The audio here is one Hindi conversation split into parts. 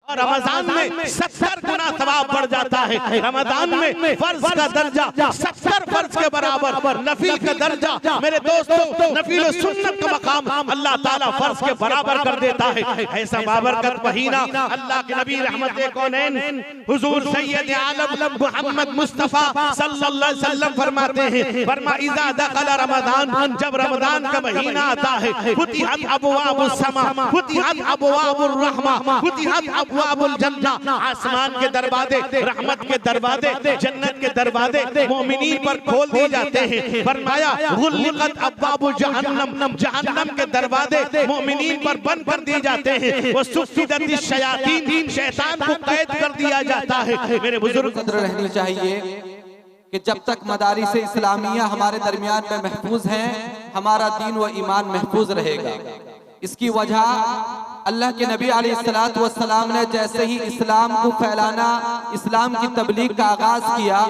रमजान में 70 गुना सवाब बढ़ जाता है। रमजान में फर्ज का दर्जा 70 फर्ज के बराबर, नफिल का दर्जा मेरे दोस्तों नफिल और सुन्नत का मकाम अल्लाह ताला फर्ज के बराबर कर देता है। ऐसा बाबरकत महीना अल्लाह के नबी रहमत कौनैन हुजूर सैयद आलम मोहम्मद मुस्तफा सल्लल्लाहु अलैहि वसल्लम फरमाते हैं, फरमा इज़ा दखल रमजान, जब रमजान का महीना आता है, फुतिहत अबवाबुस समा, फुतिहत अबवाबुर रहमा, फुतिहत अबवाबुल जन्नह, आसमान के दरवाजे, रहमत के दरवाजे, जन्नत के दरवाजे मोमिनीन पर खोल दिए जाते हैं। फरमाया गुल्लिकत अब्वाबु जहन्नम, जहन्नम के दरवाजे मोमिनीन पर बंद कर दिए जाते हैं। वो सुफ्फिदतिश शयातीन, शैतान को कैद कर दिया जाता है। मेरे बुजुर्ग कदर रहनी चाहिए कि जब तक मदारिस इस्लामिया हमारे दरमियान में महफूज हैं, हमारा दीन व ईमान महफूज रहेगा। इसकी वजह अल्लाह के नबी अलैहिस्सलातु वस्सलाम ने जैसे ही इस्लाम को फैलाना, इस्लाम की तबलीग का आगाज किया,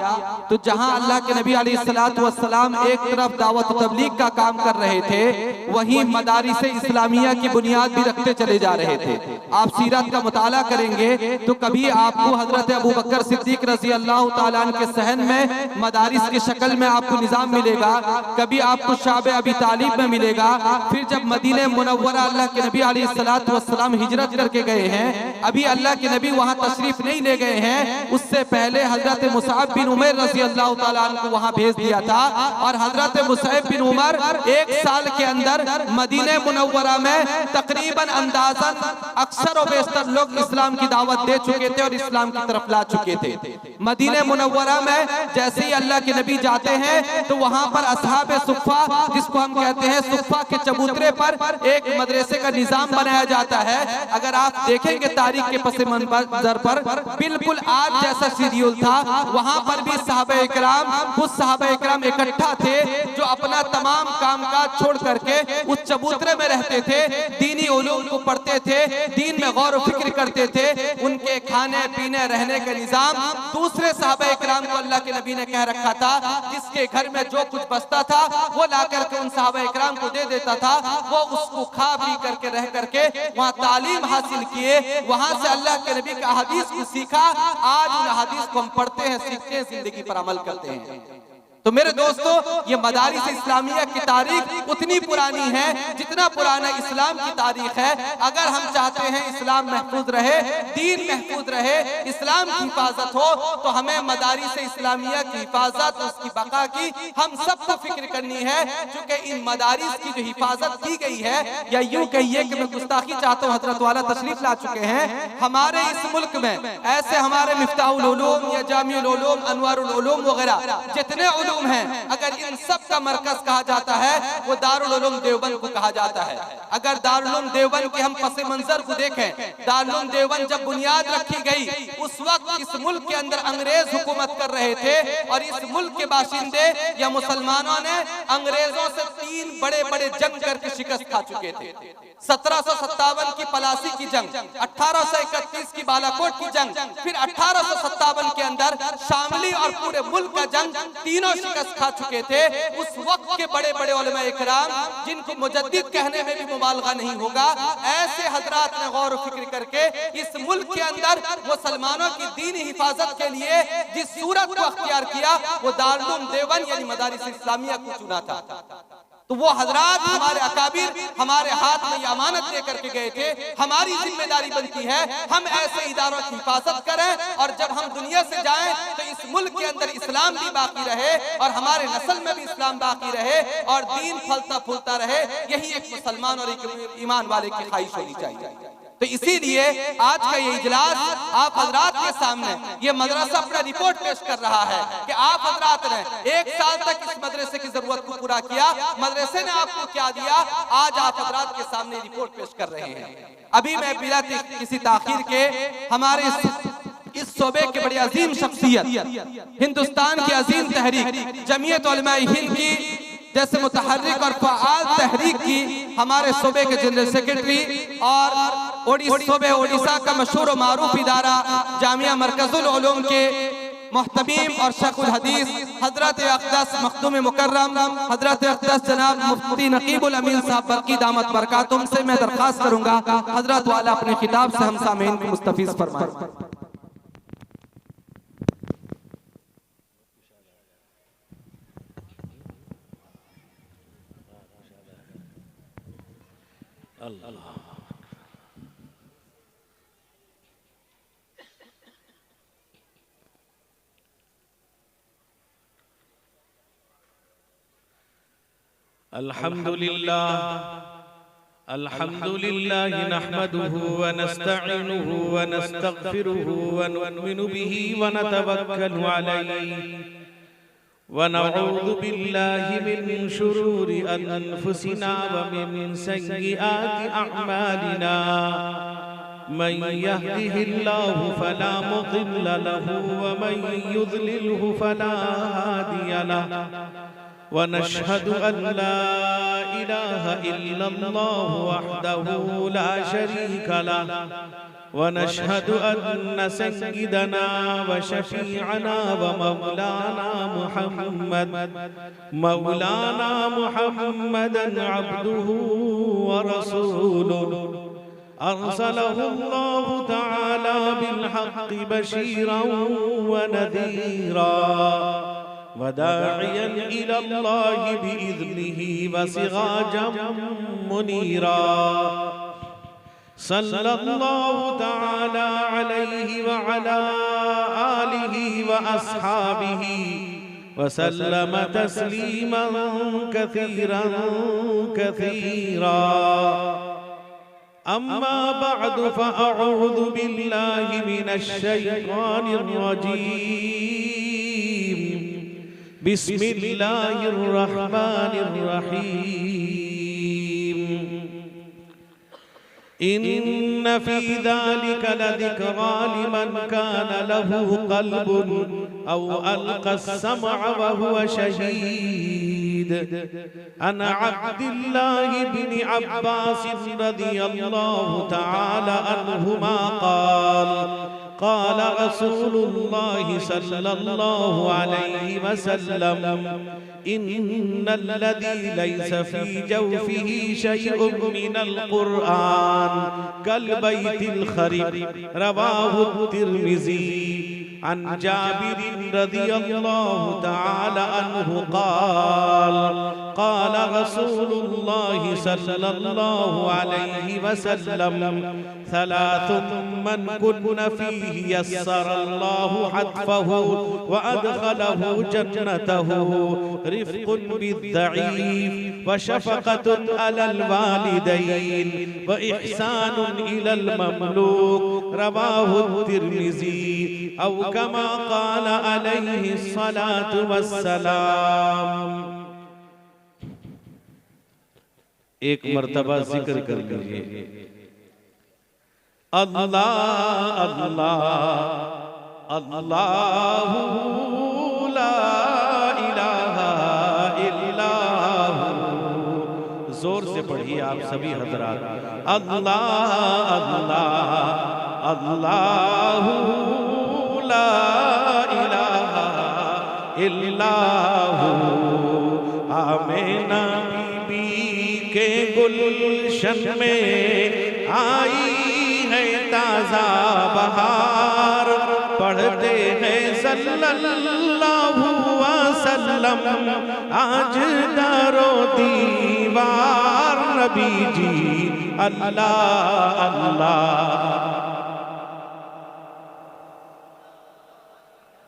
तो जहां अल्लाह के नबी अलैहिस्सलातु वस्सलाम एक तरफ दावत तबलीग का काम कर रहे थे, वहीं मदारिस इस्लामिया की बुनियाद भी रखते चले जा रहे थे। आप सीरत का मुताला करेंगे तो कभी आपको हजरत अबू बकर सिद्दीक रज़ी अल्लाह ताला अन्हु के सहन में मदारिस की शक्ल में आपको निज़ाम मिलेगा, कभी आपको शाब अबी तालिब में मिलेगा। फिर जब मदीने मुनव्वरा अल्लाह के नबी अलैहिस्सलातु वस्सलाम हिजरत करके गए हैं, अभी अल्लाह के नबी वहां तशरीफ नहीं ले गए हैं, उससे पहले हजरत मुसअब बिन उमर रज़ी अल्लाह ताला अन्हु को वहां भेज दिया था। और हजरत मुसअब बिन उमर 1 साल के अंदर मदीने मुनव्वरा में तकरीबन अंदाजन अक्सर और बेशतर लोग इस्लाम की दावत दे चुके थे और इस्लाम की तरफ ला चुके थे। मदीने मुनव्वरा में जैसे ही अल्लाह के नबी जाते हैं तो वहां पर असहाबे सुफ़ा, जिसको हम कहते हैं सुफ़ा के चबूतरे पर एक मदरसे का निजाम बनाया जाता है। अगर आप देखेंगे तारीख के पस मंजर पर बिल्कुल आज जैसा शेड्यूल था, वहां पर भी सहाबा इकराम, कुछ सहाबा इकराम इकट्ठा थे जो अपना तमाम कामकाज छोड़ करके उस चबूतरे में रहते थे, दीनी उलूम को पढ़ते थे, दीन में गौर फिक्र करते थे। उनके खाने पीने रहने का निजाम दूसरे सहाबा इकराम को अल्लाह के नबी ने कह रखा था, जिसके घर में जो कुछ बचता था वो ला करके उन सहाबा इकराम को दे देता था। वो उसको खा पी करके रह करके वहाँ तालीम हासिल किए, वहां से अल्लाह के नबी का हदीस को सीखा। आज उन हदीस को हम पढ़ते हैं, सीखते हैं, जिंदगी पर अमल करते हैं। तो मेरे दोस्तों, ये मदारिस इस्लामिया की तारीख उतनी पुरानी है जितना पुराना इस्लाम की तारीख है। अगर हम चाहते हैं इस्लाम महफूज रहे, दीन महफूज रहे, इस्लाम की हिफाजत हो, तो हमें मदारिस इस्लामिया की हिफाजत, उसकी बका की हम सबको फिक्र करनी है। क्योंकि इन मदारिस की जो हिफाजत की गई है, या यूं कहिए कि मैं गुस्ताखी चाहता हूँ, हजरत वाला तशरीफ ला चुके हैं हमारे इस मुल्क में, ऐसे हमारे मिफ्ताहुल उलूम या जामिउल उलूम, अनवारुल उलूम वगैरह जितने उलूम हैं, अगर इन सब का मरकज कहा जाता है वो दारुल उलूम देवबंद को कहा जाता है। अगर दारुल उलूम देवबंद के हम पस मंजर को देखें, दारुल उलूम देवबंद जब बुनियाद रखी गई, उस वक्त इस मुल्क के अंदर अंग्रेज हुकूमत कर रहे थे और इस मुल्क के बाशिंदे या मुसलमानों ने अंग्रेजों से 3 बड़े बड़े जंग करके शिकस्त खा चुके थे। 1757 की पलासी की जंग, 1831 की बालाकोट की जंग, फिर 1857 के अंदर शामली और पूरे मुल्क का जंग, तीनों शिकस्त खा चुके थे। उस वक्त के बड़े बड़े उलमा इकराम, जिनको मुजद्दिद कहने में भी मुबालगा नहीं होगा, ऐसे हजरात ने गौर फिक्र करके इस मुल्क के अंदर मुसलमानों की दीनी हिफाजत के लिए जिस सूरत को अख्तियार किया, वो दारुल उलूम देवबंद यानी मदारिस इस्लामिया को चुना था। तो वो हजरात हमारे अकाबिर हमारे हाथ में अमानत दे करके गए थे। हमारी जिम्मेदारी बनती है हम ऐसे इदारों की हिफाजत करें, और जब हम दुनिया से जाएं तो इस मुल्क के अंदर इस्लाम भी बाकी रहे और हमारे नस्ल में भी इस्लाम बाकी रहे और दीन फलता फूलता रहे। यही एक मुसलमान और एक ईमान वाले की ख्वाहिश होनी चाहिए। तो इसीलिए आज का ये इजलास आप हजरात के सामने, ये मदरसा अपना रिपोर्ट पेश कर रहा है कि आप हजरात ने 1 साल तक इस मदरसे की जरूरत को पूरा किया, मदरसे ने आपको क्या दिया, आज आप हजरात के सामने रिपोर्ट पेश कर रहे हैं। अभी मैं बिना किसी ताखीर के हमारे इस शोबे के बड़ी अजीम शख्सियत, हिंदुस्तान की अजीम तहरीक जमीयत उलमाए हिंद की जैसे मुतहर्रिक और फ़आल तहरीक की हमारे सूबे के जनरल सेक्रेटरी और सूबे ओडिशा का मशहूर और मारूफ इदारा जामिया मरकजुल उलूम के मुहतमीम और शेखुल हदीस हजरत अक़दस मखदूम मुकर्रम हजरत अक़दस जनाब मुफ्ती नकीबुल अमीन साहब बरकी दामत बरकातुहुम से मैं दरख्वास्त करूंगा हजरत वाला अपने खिताब से हम सामीन को मुस्तफीज फरमाएं। अल्हम्दुलिल्लाह नहमदुहु व नस्तईनुहु व नस्तगफिरुहु व नु'मिनु बिही व नतवक्कलु अलैहि व नऊज़ु बिल्लाहि मिन शुरूरि अनफुसिना व मिन सय्यिआति अअमालिना मन यहदिहिल्लाहु फला मुदिल्ल लहु व मन युद्लिलहु फला हादिय लहु वनशहदु अल्ला इलाहा इल्लल्लाह वहदहु ला शरीका लहु वनशहदु अन्न सय्यिदना व शफीअना व मौलाना मुहम्मदन अब्दुहु व रसूलुहु अरसलहु अल्लाहु तआला बिल हक़्क़ि बशीरन व नज़ीरा वदाइयन इलल्लाहि बिइज़्निही वसिराजम मुनीरा सल्लल्लाहु तआला अलैहि व अला आलिहि व अस्हाबिहि वसल्लम तस्लीमन कसीरन कसीरा अम्मा बअद फअऊज़ु बिल्लाहि मिनश शैतानिर रजीम बिस्मिल्लाहिर रहमानिर रहीम इन्न फी ज़ालिका लज़िक्रा लिमन कान लहु क़ल्बुन औ अलक़ा अस्समअ व हुवा शहीद अन अब्दिल्लाहि इब्न अब्बास रज़ियल्लाहु तआला अन्हुमा क़ाल रसूलुल्लाहि सल्लल्लाहु अलैहि वसल्लम इन्नल्लज़ी लैसा फी जौफिही शैउन मिनल क़ुरआन कल बैतिल खरीब रवाहु तिर्मिज़ी अन जाबिर रज़ियल्लाहु तआला अन्हु क़ाल रसूलुल्लाहि सल्लल्लाहु अलैहि वसल्लम सलासुन मन कुन्न फीहि यस्सरल्लाहु हत्फहु व अदखलहु जन्नतहु रिफ़्क़ुन बिद्दईफ़ व शफ़क़तुन अलल वालिदैन व इहसानुन इलल ममलूक रवाहु तिर्मिज़ी औ कमा क़ाल अलैहि स्सलातु वस्सलाम। एक मर्तबा जिक्र कर लीजिए अल्लाह अल्लाह अल्लाहु ला इलाहा इल्लल्लाहु। जोर से पढ़िए आप सभी हजरात अल्लाह अल्लाह अल्लाहु ला इलाहा इल्लल्लाहु। आमीना के गुलशन में आई है ताज़ा बहार पढ़ते हैं सल्लल्लाहु वसल्लम आज दारो दीवार नबी जी अल्लाह अल्लाह।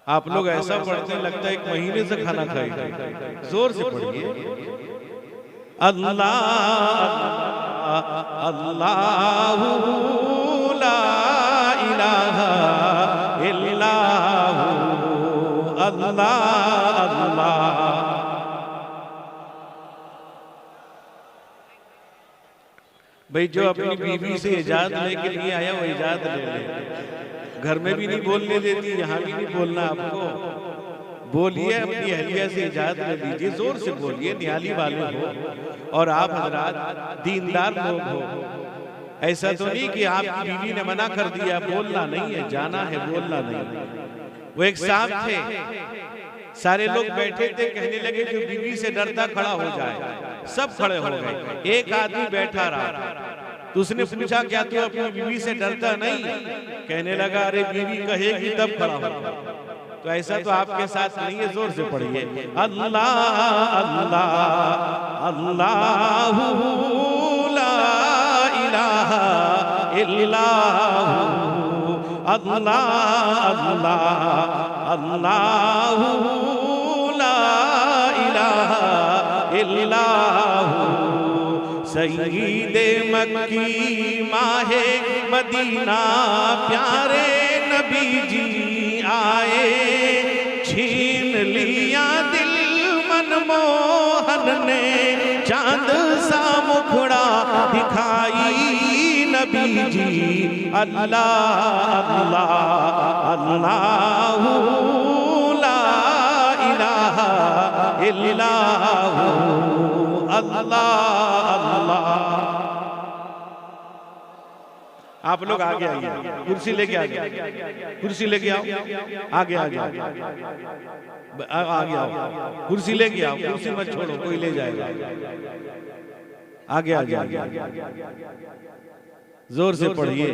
आप लोग ऐसा पढ़ते लगता है एक महीने से खाना खाए। जोर से पढ़िए अल्लाह अल्लाहु ला इलाहा इल्लल्लाहु अल्लाह अल्लाह। भाई जो अपनी बीवी से इजाजत लेके नहीं आया वो इजाजत ले ले। घर में भी नहीं बोलने देती, यहाँ भी नहीं बोलना आपको। बोलिए अपनी अहलिया से इजाजत ले लीजिए, जोर से बोलिए, नियाली वाले हो और आप हजरात दीनदार लोग हो। ऐसा तो नहीं कि आपकी बीवी ने मना कर दिया बोलना नहीं है, जाना है बोलना नहीं। वो एक साहब थे, सारे लोग बैठे थे, कहने लगे जो बीवी से डरता खड़ा हो जाए। सब खड़े हो गए, एक आदमी बैठा रहा। तो उसने पूछा क्या तू अपनी बीवी से डरता नहीं? कहने लगा अरे बीवी कहेगी तब खड़ा होगा। तो ऐसा तो आपके साथ नहीं है, जोर से पढ़िए अल्लाह अल्लाह अल्लाह ला इलाहा इल्लल्लाह अल्लाह अल्लाह अल्लाह ला इलाहा इल्लल्लाह सय्यिदे मक्की माहे मदीना प्यारे नबी जी आए, छीन लिया दिल मनमोहन ने, चांद सा मुखड़ा दिखाई नबी जी। अल्लाह अल्लाह अल्लाह ला इलाहा इल्लल्लाह अल्लाह अल्लाह। आप लोग आगे आइए, कुर्सी लेके आगे, कुर्सी लेके आओ, आगे आगे आगे आओ, कुर्सी लेके आओ, कुर्सी मत छोड़ो, कोई ले जाएगा। आगे आगे जोर से पढ़िए।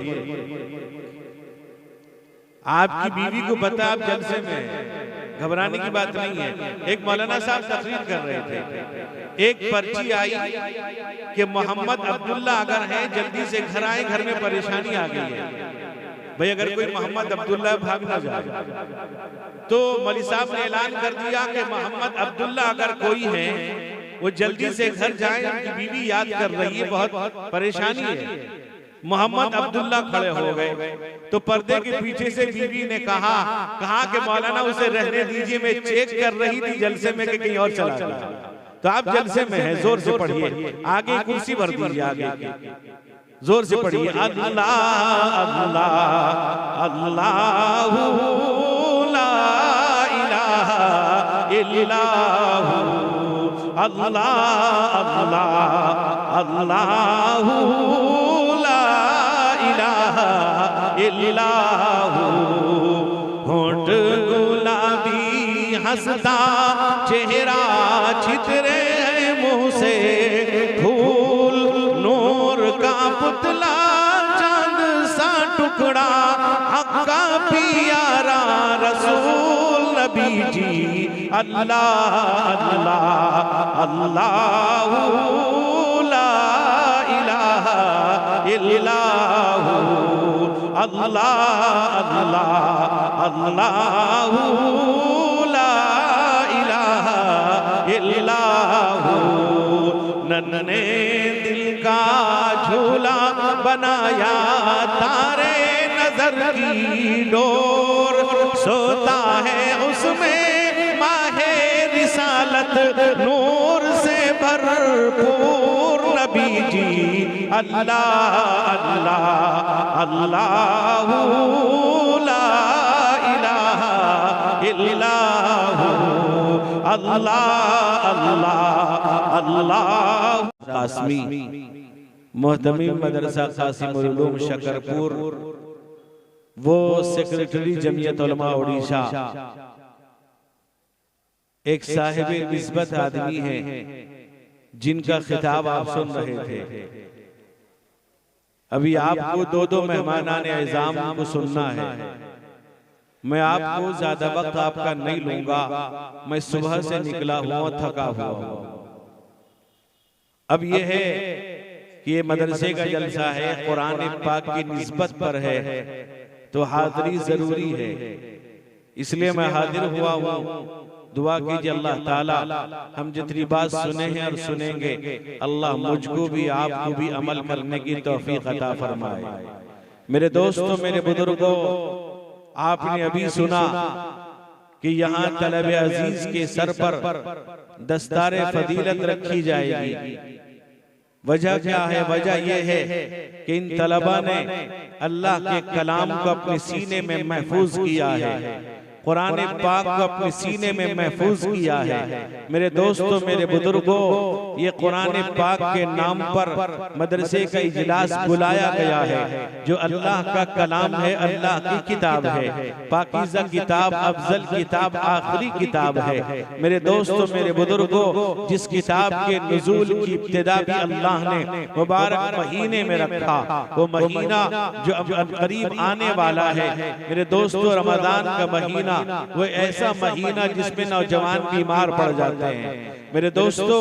आपकी बीवी को पता आप जलसे में हैं, घबराने की बात नहीं है। एक मौलाना साहब तकरीर कर रहे थे, एक पर्ची आई कि मोहम्मद अब्दुल्ला अगर हैं जल्दी से घर आए, घर में परेशानी आ गई है। भाई अगर कोई मोहम्मद अब्दुल्ला भाग ना जाए, तो मौलवी साहब ने ऐलान कर दिया कि मोहम्मद अब्दुल्ला अगर कोई है वो जल्दी से घर जाए, उनकी बीवी याद कर रही है, बहुत परेशानी है। मोहम्मद अब्दुल्ला खड़े हो गए, तो पर्दे के पीछे से बीवी ने कहा कि मौलाना उसे रहने दीजिए, मैं चेक कर रही थी जलसे में कि कहीं और चला गया। तो आप जलसे में हैं, जोर से पढ़िए, आगे कुर्सी भर दीजिए, आगे जोर से पढ़िए अल्लाह अल्लाह अल्लाह ला इलाहा इल्लल्लाह अल्लाह अल्लाह अल्लाह ला इलाहा इल्लल्लाह। होंठ गुलाबी हंसता चेहरा छितरे है मुंह से, फूल नूर का पुतला चांद सा टुकड़ा, हक्का प्यारा रसूल नबी जी। अल्लाह अल्लाह अल्लाह ला इलाहा इल्लल्लाह अल्लाह अल्लाह अल्लाह ला इलाहा इल्लल्लाह। नन्हे दिल का झूला बनाया तारे नजर की डोर, सोता है उसमें माहे रिसालत नूर से भरपूर नबी जी। अल्लाह अल्लाह अल्लाह ला इलाहा इल्लल्लाह अल्लाह अल्लाह अल्लाह। कासमी मोहतमी मदरसा कासिमुल उलूम शकरपुर, वो सेक्रेटरी जमीयत उलमा उड़ीसा, एक साहिब निस्बत आदमी है जिनका खिताब आप सुन रहे थे। अभी आपको दो मेहमानान एज़ाम को सुनना है। मैं आपको ज्यादा वक्त आपका नहीं लूंगा, मैं सुबह से निकला हुआ थका हुआ हूं। अब यह है कि ये मदरसे का जलसा है, कुरान पाक की निस्बत पर है, तो हाजिरी जरूरी है, इसलिए मैं हाजिर हुआ हूँ। दुआ कीजिए अल्लाह ताला हम जितनी बात सुने हैं और सुनेंगे, अल्लाह मुझको भी आपको भी अमल करने की तौफीक अता फरमाए। मेरे दोस्तों, मेरे बुजुर्गों, आपने अभी सुना कि यहाँ तलब अजीज के सर पर दस्तारे फजीलत रखी जाएगी। वजह क्या है? वजह यह है कि इन तलबा ने अल्लाह के कलाम को अपने सीने में महफूज किया है, कुरान पाक को अपने सीने में महफूज किया है। मेरे दोस्तों, मेरे बुजुर्गों, ये कुरान पाक के नाम पर मदरसे का इजलास बुलाया गया है, जो अल्लाह का कलाम है, अल्लाह की किताब है, पाकीज़ा किताब, अफजल किताब, आखिरी किताब है। मेरे दोस्तों, मेरे बुजुर्गों, जिस किताब के नुज़ूल की इब्तिदा भी अल्लाह ने मुबारक महीने में रखा, वो महीना जो अब करीब आने वाला है, मेरे दोस्तों, रमजान का महीना, वो ऐसा महीना जिसमें नौजवान बीमार पड़ जाते हैं। मेरे दोस्तों,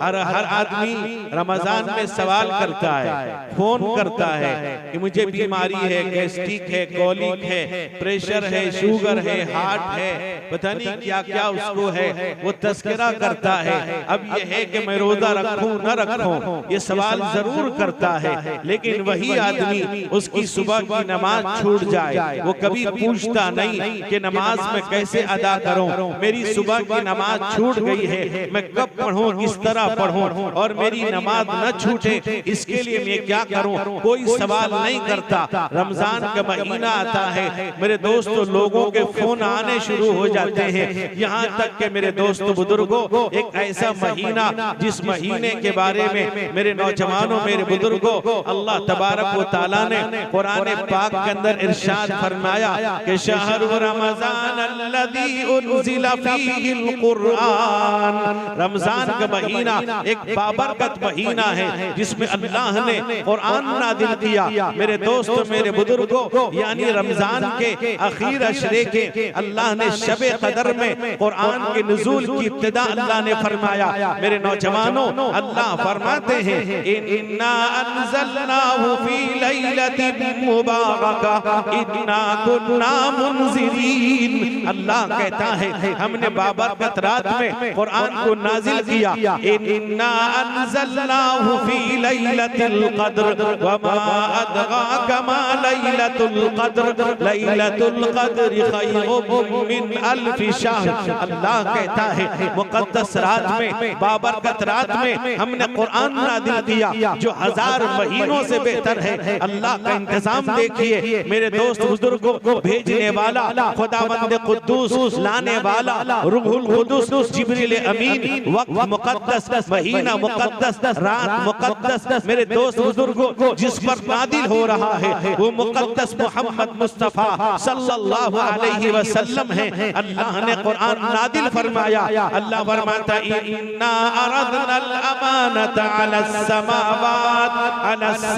हर आदमी रमजान में सवाल करता है, फोन करता है कि मुझे बीमारी है, गैस्ट्रिक है, कॉलिक है, प्रेशर है, शुगर है, हार्ट है, पता नहीं क्या क्या उसको है, वो तस्करा करता है। अब ये है कि मैं रोजा रखूं न रखूं, ये सवाल जरूर करता है। लेकिन वही आदमी उसकी सुबह की नमाज छूट जाए, वो कभी पूछता नहीं कि नमाज में कैसे अदा करूं, मेरी सुबह की नमाज छूट गई है, मैं कब पढ़ूं, किस तरह पढ़ूं और मेरी नमाज न छूटे, इसके लिए मैं क्या करूं, कोई सवाल नहीं करता। रमजान का महीना आता है, मेरे दोस्तों, लोगों के फोन आने शुरू हो जाते हैं, यहाँ तक कि मेरे दोस्तों बुजुर्गों, एक ऐसा महीना जिस महीने के बारे में मेरे नौजवानों, मेरे बुजुर्गों, अल्लाह तबारक व तआला ने कुरान पाक के अंदर इरशाद फरमाया कि शहर रमजान अल्लज़ी उन्ज़िला फ़ीहिल कुरान, रमजान का महीना एक बाबरकत महीना है जिसमें अल्लाह ने कुरान नाज़िल किया। मेरे दोस्तों, मेरे बुजुर्गों, यानी रमजान के आखिर अशरे के अल्लाह ने शबे कदर में कुरान के नुज़ूल की इब्तिदा अल्लाह ने फरमाया। मेरे नौजवानों, अल्लाह फरमाते हैं इन्ना अंज़लनाहु फी लैलतिन मुबारका इन्ना कुन्ना मुनज़िरीन। अल्लाह कहता है हमने बाबरकत रात में कुरान को नाजिल किया। इन्ना अंज़लनाहु फी लैलतिल क़द्र वमा अदराका मा लैलतुल क़द्र लैलतुल क़द्रि खैरुम मिन अल्फि शहर। अल्लाह कहता है मुक़द्दस रात में, बाबरकत रात में हमने कुरान नाज़िल किया जो 1000 महीनों से बेहतर है। अल्लाह का इंतजाम देखिए मेरे दोस्त बुजुर्गों, भेजने वाला खुदावंद कुद्दूस, लाने वाला रूहुल कुद्दूस जिब्रील अमीन, वक्त मुक़द्दस, महीना मुक़द्दस, रात मुक़द्दस। मेरे दोस्त बुजुर्गों, जिस पर नादिल हो रहा है वो मुक़द्दस मोहम्मद मुस्तफ़ा सल्लल्लाहु अलैहि वसल्लम है। अल्लाह ने कुरान नादिल फरमाया। अल्लाह फरमाता इन्ना अरदनल अमानता अलस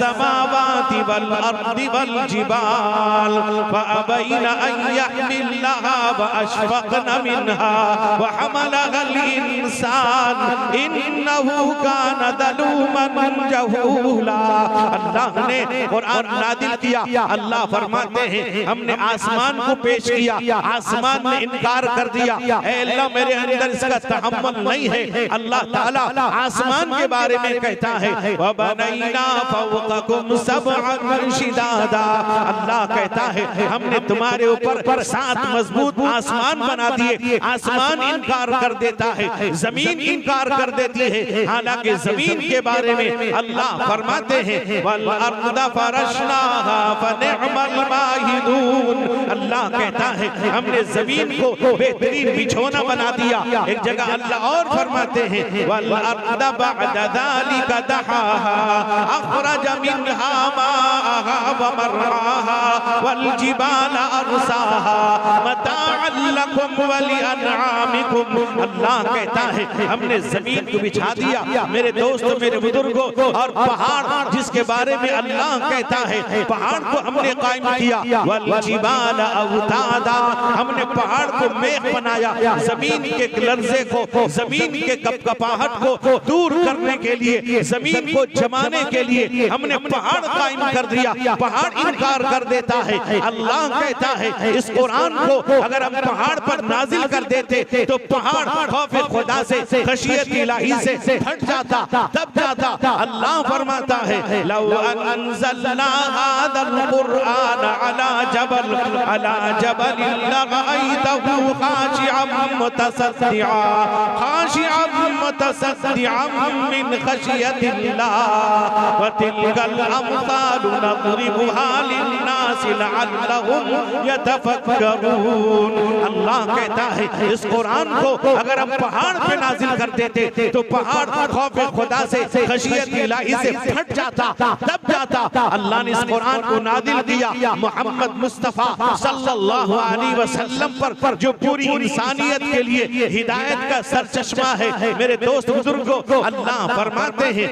समावाति वल अर्दि वल जिबाल फअबैन अन यहमिलहा व अशफक़न मिनहा व हमलहल इंसान इन्नहु कान ज़लूमन जहूला। अल्लाह ने कुरान नादिल किया। अल्लाह फरमाते हैं हमने आसमान को पेश किया, आसमान ने इनकार कर दिया, ऐ अल्लाह मेरे अंदर इसका तहम्मुल नहीं है। अल्लाह ताला आसमान के बारे में कहता है व बनैना फौक़कुम सबअन शिदादा। अल्लाह कहता है हमने तुम्हारे ऊपर 7 मजबूत आसमान बना दिए। आसमान इनकार कर देता है, जमीन इनकार कर देती है। हालांकि जमीन के बारे में अल्लाह फरमाते हैं वल अर्द फरशनाहा फनिअमल माहिदून। अल्लाह कहता है हमने जमीन को बेहतरीन बिछौना बना दिया। एक जगह अल्लाह और फरमाते हैं वल अर्द बअद ज़ालिका दहाहा अखरज मिनहा माअहा व मरआहा वल जिबाल अरसाहा मताअन लकुम व लिअनआमिकुम। अल्लाह कहता है हमने जमीन को बिछा दिया मेरे दोस्तों, मेरे बुजुर्गों, और पहाड़ जिसके बारे में अल्लाह कहता है पहाड़ को हमने कायम किया। वल जिबाल अवतादा, हमने पहाड़ को मेघ बनाया। जमीन के लर्जे को, जमीन के कपकपाहट को दूर करने के लिए, जमीन को जमाने के लिए हमने पहाड़ कायम कर दिया। पहाड़ इनकार कर देता है। अल्लाह कहता है इस कुरान को अगर हम पहाड़ पर नाजिल कर देते तो पहाड़ खौफ खुदा से, खशियत इलाही से हट जाता, दब जाता। अल्लाह फरमाता है लौ अनज़लना हाज़ल कुरआन अला जबल अला जबलिन लरअयतहु खाशिअम मुतसद्दिअम मिन खशियतिल्लाह व तिलकल अमसालु नज़रिबुहा लिन्नास लअल्लहुम यतफक्करून। अल्लाह कहता है इस कुरान को अगर हम पहाड़ पे नाजिल कर देते तो पहाड़ खौफ खुदा से खशियत इलाही से फट जाता, दब जाता। अल्लाह ने इस कुरान को नाजिल किया मोहम्मद मुस्तफा सल्लल्लाहु अलैहि वसल्लम पर, जो पूरी इंसानियत के लिए हिदायत का सरचश्मा है। मेरे दोस्त बुजुर्गों, अल्लाह फरमाते हैं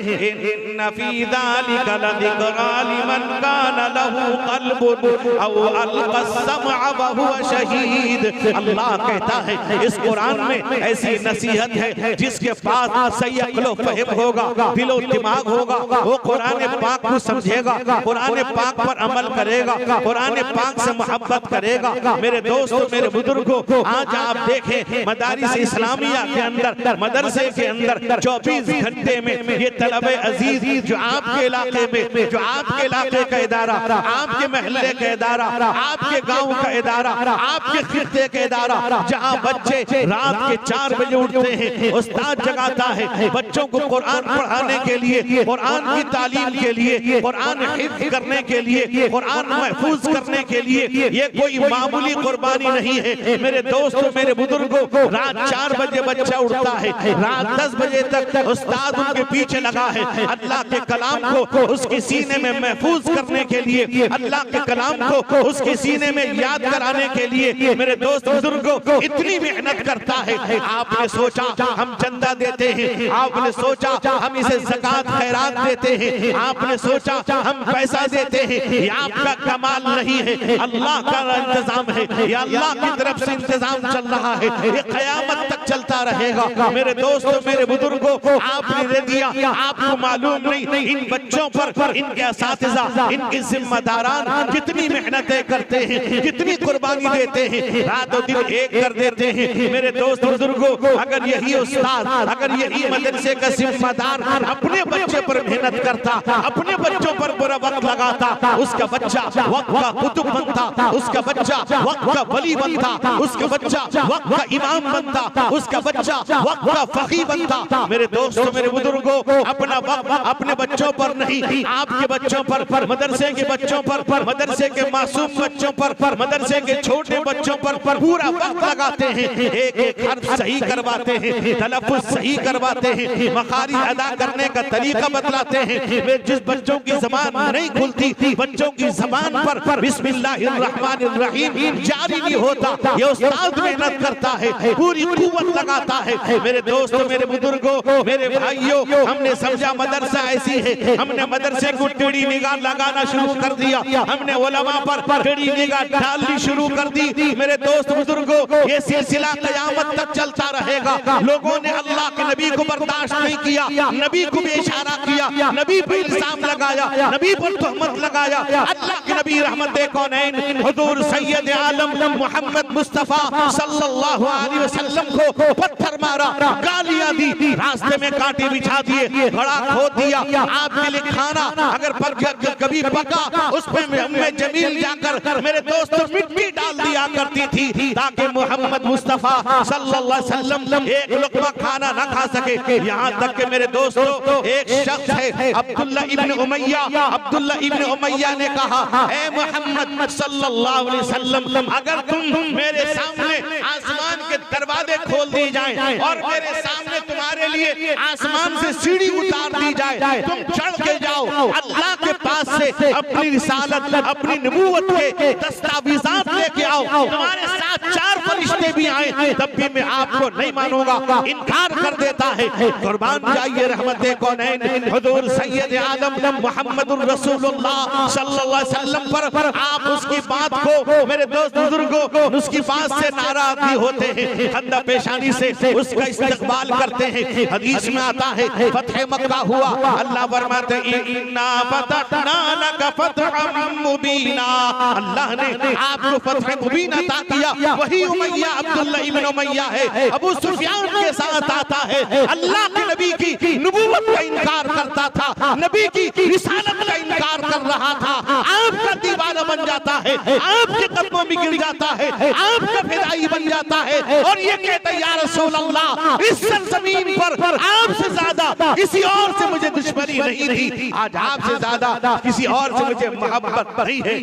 इन्ना फी ज़ालिका लज़िक्रा लिमन काना लहू क़ल्बुन औ अलक़ा अस्समअ व हुवा शहीद। अल्लाह कहता है इस कुरान में ऐसी नसीहत है जिसके पास सही अक्ल फहम होगा, दिलो दिमाग होगा, वो कुरान पाक को समझेगा, कुरान पाक पर अमल करेगा, कुरान पाक से मोहब्बत करेगा। मेरे दोस्तों, मेरे बुजुर्गों, आज आप देखें मदारिस इस्लामिया के अंदर, मदरसे के अंदर 24 घंटे में ये तलबे अजीज जो आपके इलाके में, जो आपके इलाके का इदारा, आपके महल्ले का इदारा, आपके गांव का इदारा, आपके खित्ते का इदारा, जहां बच्चे रात के 4 बजे उठते हैं, उस्ताद जगाता है बच्चों को कुरान पढ़ाने के लिए, कुरान की तालीम के लिए, कुरान हिफ्ज़ करने के लिए, कुरान महफूज करने के लिए। ये कोई मामूली कुर्बानी नहीं है। मेरे दोस्तों, मेरे बुजुर्गों, रात 4 बजे बच्चा उठता है, रात 10 बजे तक उस्ताद उनके पीछे लगा है अल्लाह के कलाम को उसके सीने में महफूज करने के लिए, अल्लाह के कलाम को उसके सीने में याद कराने के लिए। मेरे दोस्त बुजुर्गों, इतनी मेहनत करता है। आपने सोचा हम चंदा देते हैं, आपने सोचा हम इसे ज़कात खैरात देते हैं, आपने सोचा हम पैसा देते हैं, ये आपका कमाल नहीं है, अल्लाह का इंतजाम है। ये अल्लाह की तरफ से इंतजाम चल रहा है, ये क़यामत तक चलता रहेगा। मेरे दोस्तों, मेरे बुजुर्गों, आपने दे दिया, आपको मालूम नहीं इन बच्चों पर इनके असातिज़ा, इनके जिम्मेदारान कितनी मेहनतें करते हैं, कितनी कुर्बानी देते हैं, रातों दिन एक कर देते हैं। मेरे दोस्त बुजुर्गों, अगर यही उस्ताद, अगर यही मदरसे का जिम्मेदार अपने बच्चे पर मेहनत करता, अपने बच्चों पर बुरा वक्त लगाता, उसका बच्चा वक्त का कुतुब बनता, उसका बच्चा वक्त का वली बनता, उसका बच्चा वक्त का इमाम बनता, उसका बच्चा वक्त का फकीह बनता। मेरे दोस्तों, मेरे बुजुर्गों, अपना वक्त अपने बच्चों पर नहीं, आपके बच्चों पर, मदरसे के बच्चों पर, मदरसे के मासूम बच्चों पर, मदरसे के छोटे बच्चों पर पूरा वक्त लगाते हैं। एक एक हर्फ सही करवाते हैं, तलफ़्फ़ुज़ सही करवाते हैं, मखारिज अदा करने का तरीका बतलाते हैं। वे जिस बच्चों की ज़बान नहीं खुलती, बच्चों की ज़बान पर बिस्मिल्लाहिर्रहमानिर्रहीम जारी नहीं होता, ये उस्ताद मेहनत करता है, पूरी कुव्वत लगाता है। मेरे दोस्तों, मेरे बुजुर्गों, मेरे भाइयों, हमने समझा मदरसा ऐसी है, हमने मदरसे को टेढ़ी निगाह लगाना शुरू कर दिया, हमने उलमा पर टेढ़ी निगाह डालनी शुरू कर दी। मेरे दोस्त बुजुर्गों, ये सिलसिला क़यामत तक चलता रहेगा। लोगों ने अल्लाह के नबी को बर्दाश्त नहीं किया, नबी को भी इशारा किया, नबी पर इल्जाम लगाया, नबी पर तहमत लगाया। अल्लाह के नबी रहमत कौनैन हुजूर सैयद आलम मोहम्मद मुस्तफा सल्लल्लाहु अलैहि वसल्लम को पत्थर मारा, गालियां दी, रास्ते में कांटे बिछा दिए, घड़ा खोद दिया। आपके लिए खाना अगर कभी पका, उसमें उम्मे जमील जाकर मेरे दोस्तों मिट्टी डाल दिया करती थी ताकि मोहम्मद मुस्तफा सल्लल्लाहु अलैहि वसल्लम एक लुक़मा खाना ना खा सके। यहाँ तक कि मेरे दोस्तों, एक शख्स है अब्दुल्ला इब्न उमैया ने कहा, ऐ मोहम्मद सल्लल्लाहु अलैहि वसल्लम, अगर तुम मेरे सामने आसमान के दरवाजे खोल दी जाएं और मेरे सामने तुम्हारे लिए आसमान से सीढ़ी उतार दी जाए, तुम चढ़ के जाओ, अल्लाह के पास से अपनी रिसालत, अपनी नबूवत के दस्तावेज़ात लेके आओ, तुम्हारे साथ 4 फरिश्ते भी आए, तब भी मैं आपको नहीं मानूंगा, इनकार कर देता है। कुर्बान जाइए रहमत कौनैन हुजूर सैयद आलम मुहम्मदुर रसूलुल्लाह सल्लल्लाहु अलैहि वसल्लम पर आप उसकी बात को, मेरे दोस्त बुजुर्गों, उसकी बात से नाराज भी होते हैं, खंदा पेशानी से उसका इस्तकबाल करते हैं। हदीस में आता है फतह मक्का हुआ, अल्लाह फरमाते इन्ना फतहना लक फतहम मुबीना, अल्लाह ने आपको फतह मुबीन अता किया। वही उमैया अब्दुल्ला इब्न उमैया है, अबू सुफियान के साथ आता है, अल्लाह के नबी की नबूवत का इनकार करता था, नबी की रिसालत का इनकार कर रहा था, आपका दीवाना बन जाता है, आपके कदमों में गिर जाता है, आपका फिदाई बन जाता है और ये कहता है या रसूल अल्लाह, इस सरजमीन पर आपसे ज्यादा किसी और से मुझे दुश्मनी नहीं थी, आज आपसे ज्यादा किसी और से मुझे मोहब्बत नहीं है।